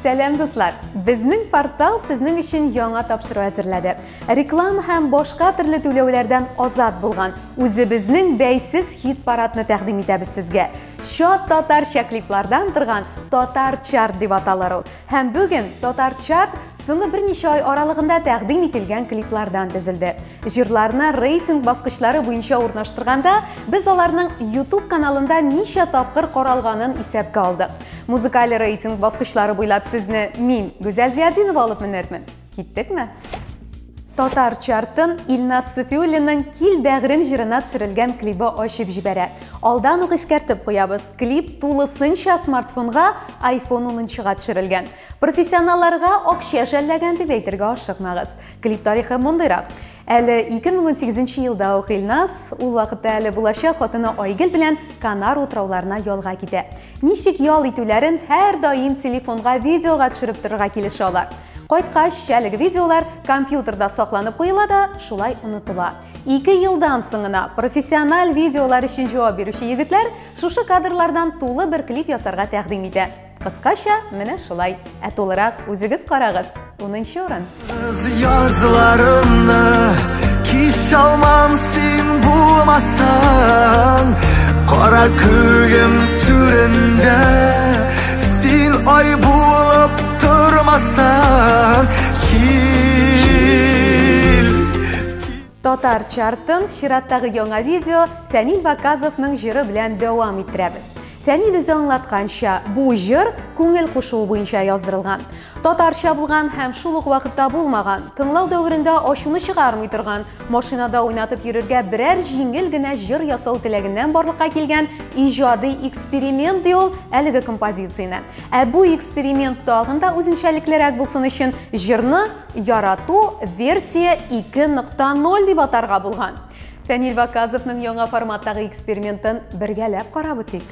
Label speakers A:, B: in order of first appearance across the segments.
A: Сәлам дуслар! Безнең портал сезнең өчен яңа тапшыру әзерләде. Реклама һәм башка төрле түләүләрдән азат булган үзебезнең бәйсез хит парадны тәкъдим итәбез сезгә. Шат татарча клиплардан торган Татар Чарт дип аталар ул. Һәм бүген Татар Чарт соңгы берничә ай аралыгында тәкъдим ителгән клиплардан төзелде. Җырларны рейтинг баскычлары буенча урнаштырганда, без аларның YouTube каналында ничә тапкыр каралганын исәпкә алдык. Музыкаль рейтинг баскычлары буйлап сезне мин, Гүзәл Зиядинова алып менермен. Киттекме? Татар Чартын Илназ Сафиуллинның «Кил бәгърем» җырына төшерелгән клипы ачып җибәрә. Алдан ук искәртеп куябыз, клип тулысынча смартфонга iPhone 10-га төшерелгән. Профессионалларга акча жәлләгән дип әйтергә ашыкмагыз. Клип тарихы мондыйрак. Әле 2018 елда ук Илназ ул вакытта әле булачак хатыны Айгөл белән Канар утрауларына ялга китә. Ничек ял итүләрен һәр даим телефонга видеога төшереп торырга килешәләр. Кайткач, әлеге видеолар компьютерда сакланып куела да, шулай онытыла. 2 елдан соңына профессиональ видеолар өчен җавап бирүче егетләр шушы кадрлардан тулы бер клип ясарга тәкъдим итә. Кыскача, менә шулай. Ә тулырак үзегез карагыз. 10-нчы урын.
B: Язларымны кич алмам син булмасаң, кара күгем түрендә син ай булып турмасаң, кил.
A: Татар Чартын чираттагы яңа видео Фәнил Ваказовның җыры белән дәвам иттерәбез. Фәнил үзе аңлатканча, бу җыр күңел кушуы буенча яздырылган. Татарча булган һәм шул ук вакытта булмаган, тыңлау дәверендә ачуны чыгармый торган, машинада уйнатып йөрергә берәр җиңел генә җыр ясау теләгеннән барлыкка килгән иҗади эксперимент ди ул әлеге композицияне. Ә бу эксперимент тагын да үзенчәлеклерәк булсын өчен җырны ярату версия 2.0 дип атарга булган. Фәнил Ваказовның яңа форматтагы экспериментын бергәләп карап үтик.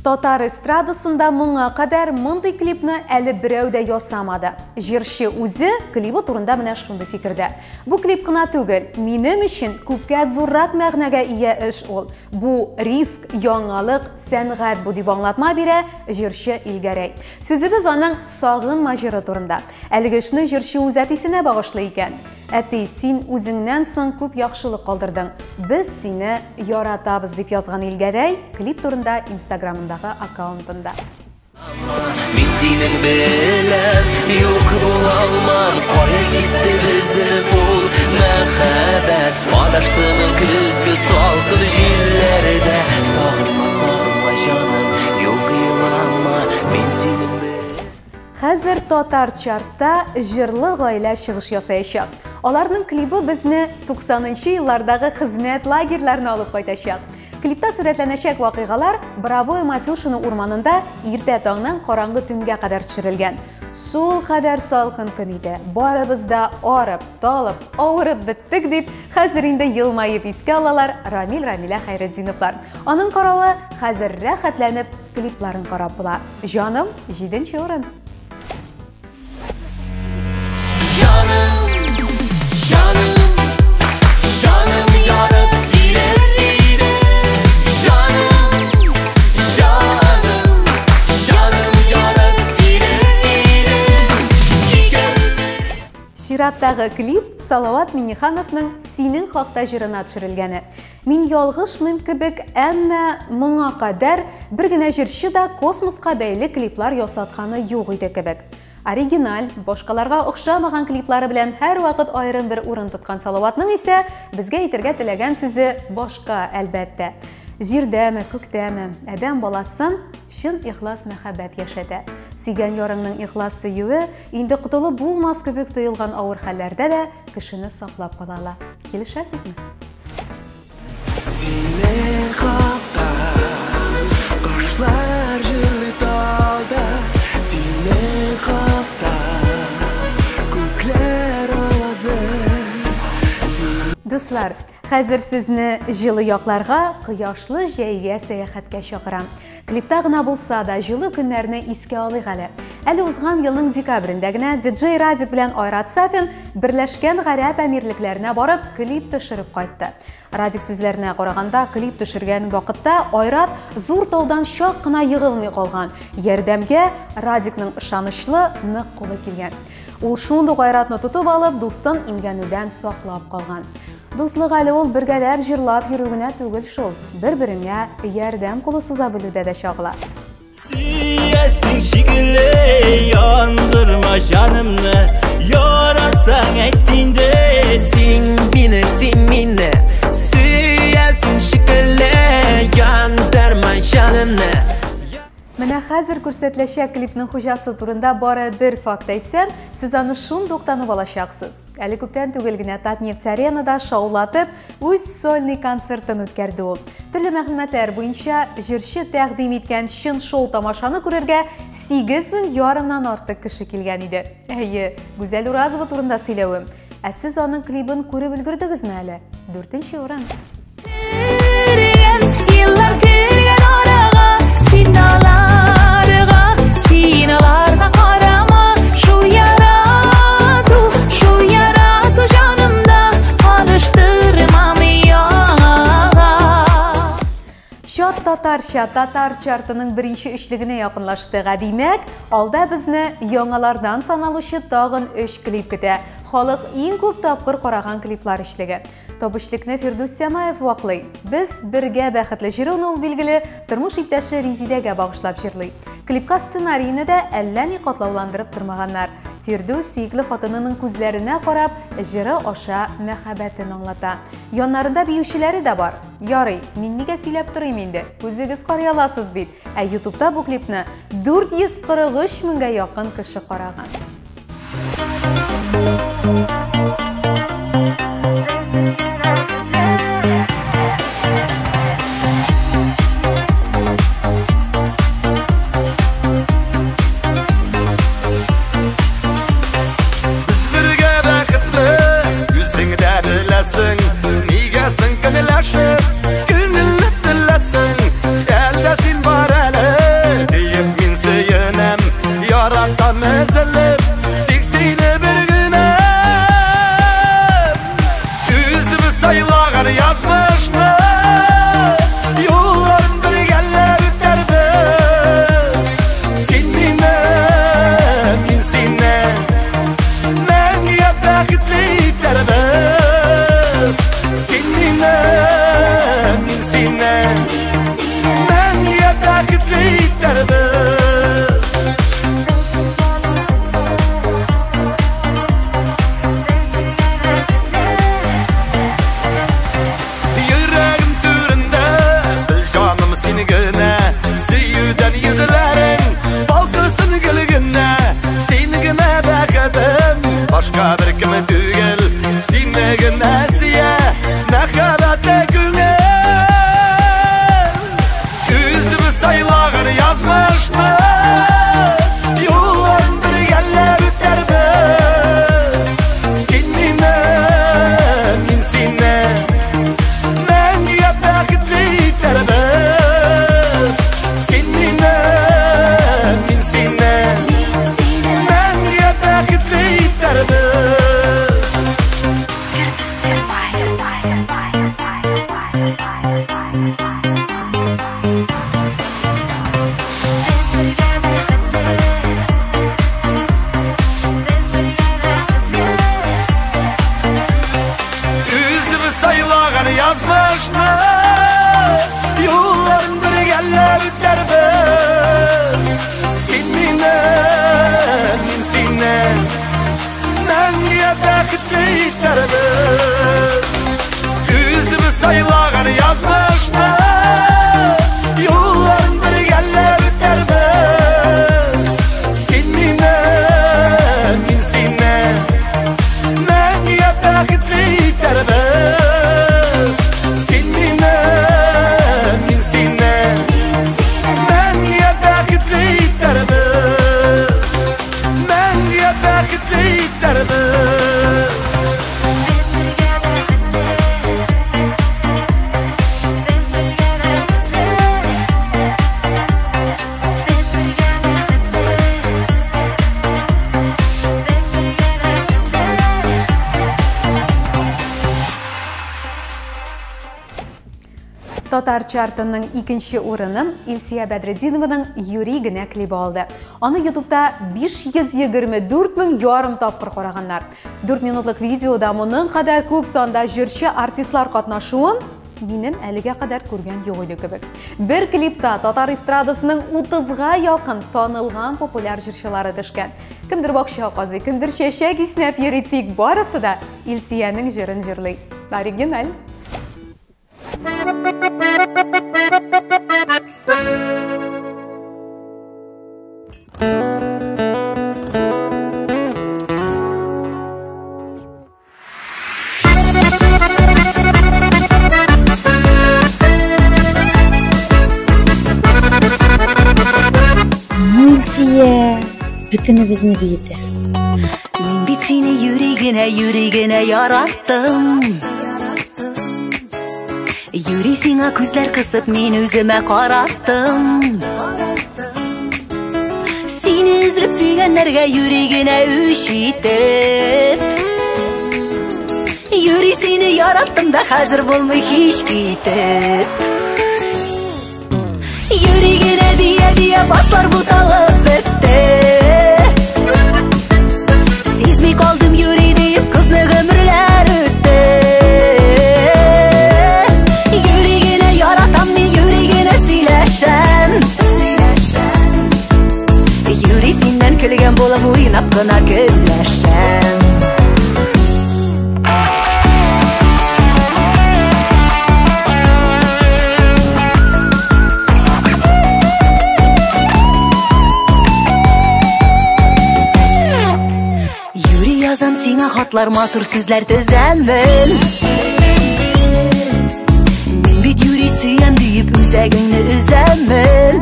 A: Татар эстрадасында моңа кадәр мондый клипны әле берәү дә ясамады. Җырчы үзе клипы турында менә шундый фикердә. Бу клип кына түгел, минем өчен күпкә зуррак мәгънәгә ия эш ул. Бу риск, яңалык, сәнгать бу дип аңлатма бирә җырчы Илгәрәй. Сүзебез аның Сагынма җыры турында. Әлеге эшне җырчы үз әтисенә багышлый икән. Әти, син үзеңнән соң күп яхшылык калдырдың. Без сине яратабыз дип язган Илгәрәй клип турында Инстаграмындагы аккаунтында.
C: Мин синең белән юк була алмам, кая китте безнең ул мәхәббәт? Адаштым көзге салкын җилләрдә, сагынма, сагынма җаным, юк елама, мин синең белән.
A: Хәзер Татар Чартта җырлы гаилә чыгыш ясаячак. Аларның клипы безне 90-нчы еллардагы хезмәт лагерьларына алып кайтачак. Клипта сурәтләнәчәк вакыйгалар Боровое Матюшино урманында иртә таңнан караңгы төнгә кадәр төшерелгән. Шул кадәр салкын көн иде. Барыбыз да арып, талып, авырып беттек дип, хәзер инде елмаеп искә алалар Рамилә Хәйретдиновлар. Аның каравы хәзер рәхәтләнеп клипларын карап була. Җаным, 7-нче урын. Чираттагы клип Салават Миннихановның «Синең хакта» җырына төшерелгәне. Мин ялгышмын кебек, әмма моңа кадәр бер генә җырчы да космоска бәйле клиплар ясатканы юк иде кебек. Оригиналь, башкаларга охшамаган клиплары белән һәр вакыт аерым бер урын тоткан Салаватның исә безгә әйтергә теләгән сүзе башка, әлбәттә. Җирдәме, күктәме, адәм баласын чын ихлас мәхәббәт яшәтә. Сөйгән ярыңның ихлас сөюе инде котылып булмас кебек тоелган авыр хәлләрдә дә кешене саклап кала. Килешәсезме?
B: Синең хакта кошлар җырлый талда, синең хакта күкләр авазы.
A: Дуслар, хәзер сезне җылы якларга, кояшлы җәйгә сәяхәткә чакырам. Klipta gına bulsa da жылы günlerini iske alıyıq әлі. Әлі узган елның декабрендә генә DJ Радик белән Айрат Сафин Берләшкән Гарәп әмирлекләренә барып клип төшереп кайтты. Радик сүзләренә караганда, клип төшергән вакытта Айрат зур таудан шак кына егылмый калган. Ярдәмгә Радикның ышанычлы нык кулы килгән. Ул шундый Айратны тотып алып, дустын имгәнүдән саклап калган. Дуслык әле ул бергәләп җырлап йөрүгенә түгел шул, бер-береңә ярдәм кулы суза белүдә дә чагыла.
D: Süyesin şikile yandırma canımla Yaratsan ettiğinde
B: Sin mine Süyesin şikile yandırma canımla
A: Менә хәзер күрсәтеләчәк клипның хуҗасы турында бары бер факт әйтсәм, сез аны шундук танып алачаксыз. Әле күптән түгел генә Татнефть-аренада шаулатып, үз сольный концертын үткәрде ул. Төрле мәгълүматлар буенча, җырчы тәкъдим иткән чын шоу тамашаны күрергә 8500-нан артык кеше килгән иде. Әйе, Гүзәл Уразова турында сөйләвем. Ә сез аның клибын күреп өлгердегезме әле? 4нче урын.
E: Sinalarga karama şu yaratu canımda alıştırmam yağa.
A: Şat Tatarcha, Tatar чартының бірінші үчлігіне якынлашты. Димәк, алда безне яңалардан саналучы тагын 3 клип көтә. Халык иң күп тапкыр караган клиплар эшлеге. Табышлыкны Фирдус Самаев ваклый. Без бергә бәхетле җырын ул билгеле тормыш иптәше Резидәгә багышлап җырлый. Клипка сценарийны да әллә ни катлауландырып тормаганнар. Фирдус сөекле хатынының күзләренә карап, җыры аша мәхәббәтен аңлата. Яннарында биючеләре дә бар. Ярый, мин нигә сөйләп торыйм инде? Үзегез карый аласыз бит. Ә YouTube'та бу клипны 443 меңгә якын кеше караган. Татар чартының икенче урынын Илсия Бәдретдинованың Юри генә клибы алды. Аны YouTube'да 524 мең ярым тапкыр караганнар. 4 минутлык видеода моның кадәр күп санда җырчы артистлар катнашуын минем әлегә кадәр күргән юк иде кебек. Бер клипта татар эстрадасының 30-га якын танылган популяр җырчылары төшкән. Кемдер бакча казый, кемдер чәчәк иснәп йөри, тик барысы да Илсияның җырын җырлый. Оригиналь.
F: Бүтінімізні бейді.
G: Мен бит сені юрегіне яраттым. Юри сиңа күзләр кысып, мен өзіме қараттым. Сені үзіліп сүйгенлерге юрегіне өшетіп. Юри сені яраттым да хәзір болмай хиш кетіп. Юрегіне дия башлар буталып бітті. Сизмей қалдым юри deyip көпме өмірлер өтті. Юрегіне яратам мен, юрегіне сөйләшәм. Юри сеннен күлген болып ойнап қына көнләшәм. Язам сиңа хатлар, матур сүзләр төзәмен. Мен бит юри сөям дейіп үзәгіңні үзәмен.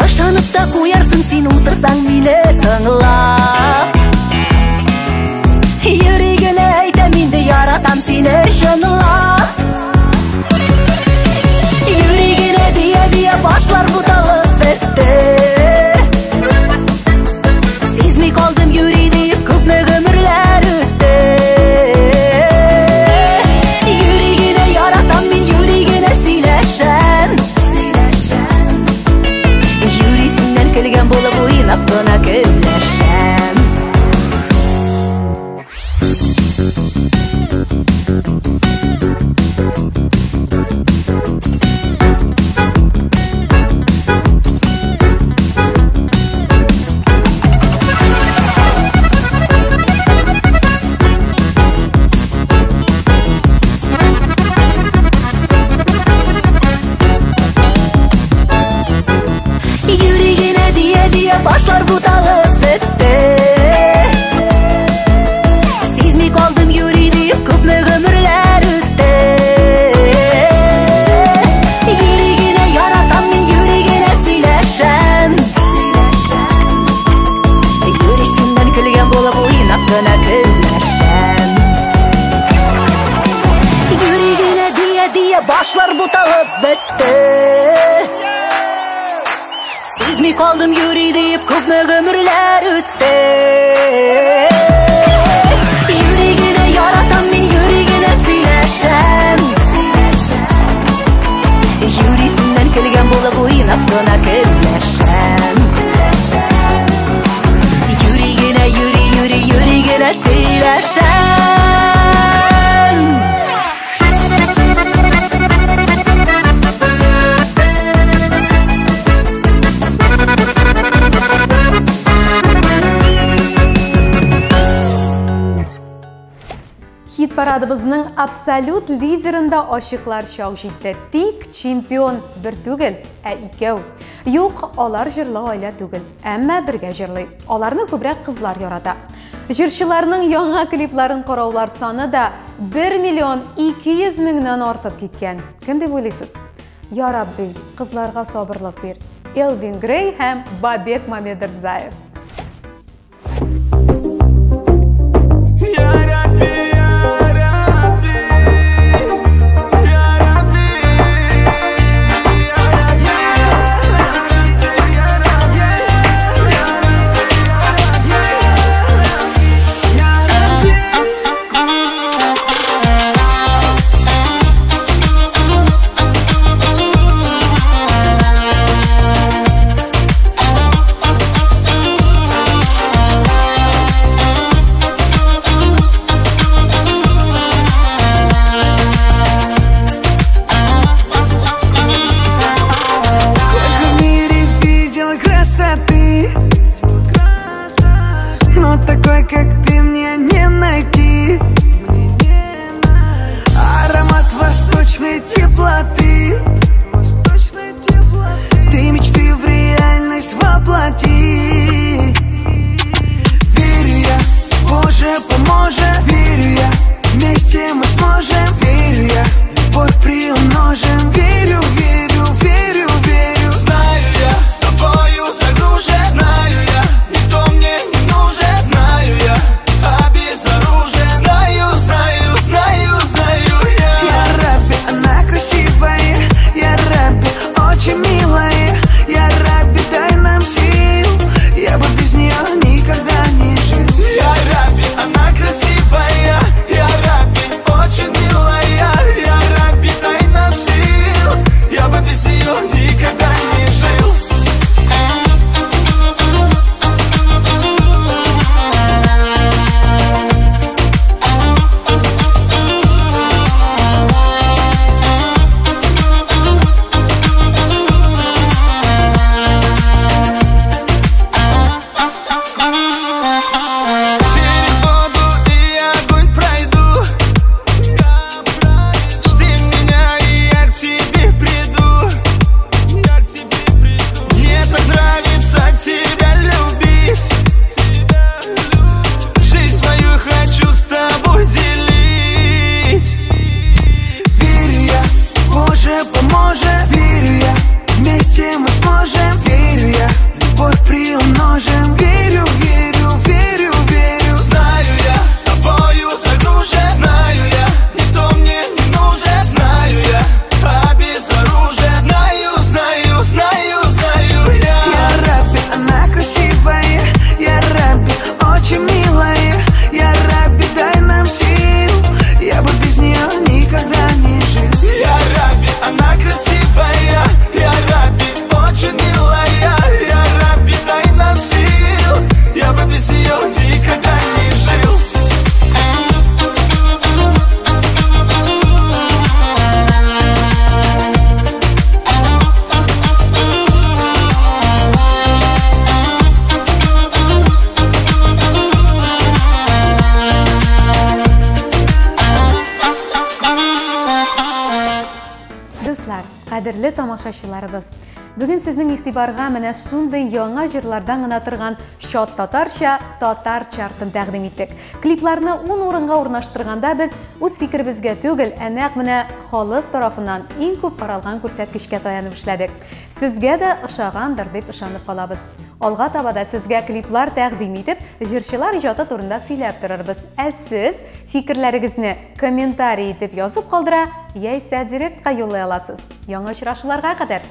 G: Ышанып та қоярсың сен отырсаң мені тыңлап. Юрегіне әйтәм инде яратам сені шынлап. Юрегіне дия башлар буталып бітті. Kaldım yürü deyip köpme ömürler öttü. Yüreğine yaratam ben, yüreğine söyleşem. Yürisinden kölgen bolup oynap kına köyleşem. Başlar butalıp bitti. Sezmey kaldım yürü deyip köpme ömürler öttü. Yüreğine yaratam ben, yüreğine söyleşem. Yüresinden külgen bolup oynap kına köyleşem. Yüreğine diye başlar butalıp bitti. Sezmey kaldım yürü deyip köpme ömürler öttü. Yüreğine yaratam ben, yüreğine söyleşem. Yüresinden külgen bolup oynap kına köyleşem. Yüreğine yüreğine söyleşem.
A: Хит парадыбызның абсолют лидерында ашыклар чак җитте. Тик чемпион бер түгел, ә икәү. Юк, алар җырлы аилә түгел, әмма бергә җырлый. Аларны күбрәк кызлар ярата. Җырчыларның яңа клипларын караулар саны да 1,2 миллионнан артып киткән. Кем дип уйлыйсыз? Я Рабби, кызларга сабырлык бир. Элвин Грей һәм Бабек Мамедрзаев.
F: поможем. Верю я, любовь приумножим. Верю, верю, верю, верю.
D: Знаю я, тобою загружен. Знаю я, никто мне не нужен. Знаю я, обезоружен. Знаю, знаю, знаю, знаю я.
F: Я Рабби, она красивая. Я Рабби, очень милая. Я Рабби, дай нам сил. Я бы без нее никогда не жил.
D: Я Рабби, она красивая. Я Рабби, очень милая. Я Рабби, дай нам сил. Я бы без нее никогда не жил. Через воду и огонь пройду. Жди меня, и я к тебе приду. Мне так нравится тебя любить. Жизнь свою хочу с тобой делить.
F: Верю я, Боже, поможет. Верю я, вместе мы сможем. Верю я, любовь приумножим. Верю, верю, верю, верю.
D: Знаю я, тобою загружен. Знаю я, никто мне не нужен. Знаю я, обезоружен. Знаю, знаю, знаю, знаю я.
F: Я Рабби, она красивая. Я Рабби, очень милая. Я Рабби, дай нам сил. Я бы без нее никогда не жил.
D: Я Рабби, она красивая. Я Рабби, очень милая. Я Рабби, дай нам сил. Я бы без нее никогда не жил.
A: Достар, қадірлі тамашашыларыбыз. Бүгін сіздің ихтибарға менә шундай яңа җырлардан гына торган Шот татарча татар чартын тәкъдим иттек. Клипларны 10 урынга урнаштырганда без үз фикеребезгә түгел, нәкъ менә халык тарафыннан иң күп каралган күрсәткечкә таянып эшләдек. Сезгә дә ошагандыр дип ышанып калабыз. Алга таба да сезгә клиплар тәкъдим итеп, җырчылар иҗаты турында сөйләп торырбыз. Ә сез фикерләрегезне комментарий итеп язып калдыра, яисә директка юллый аласыз. Яңа очрашуларга кадәр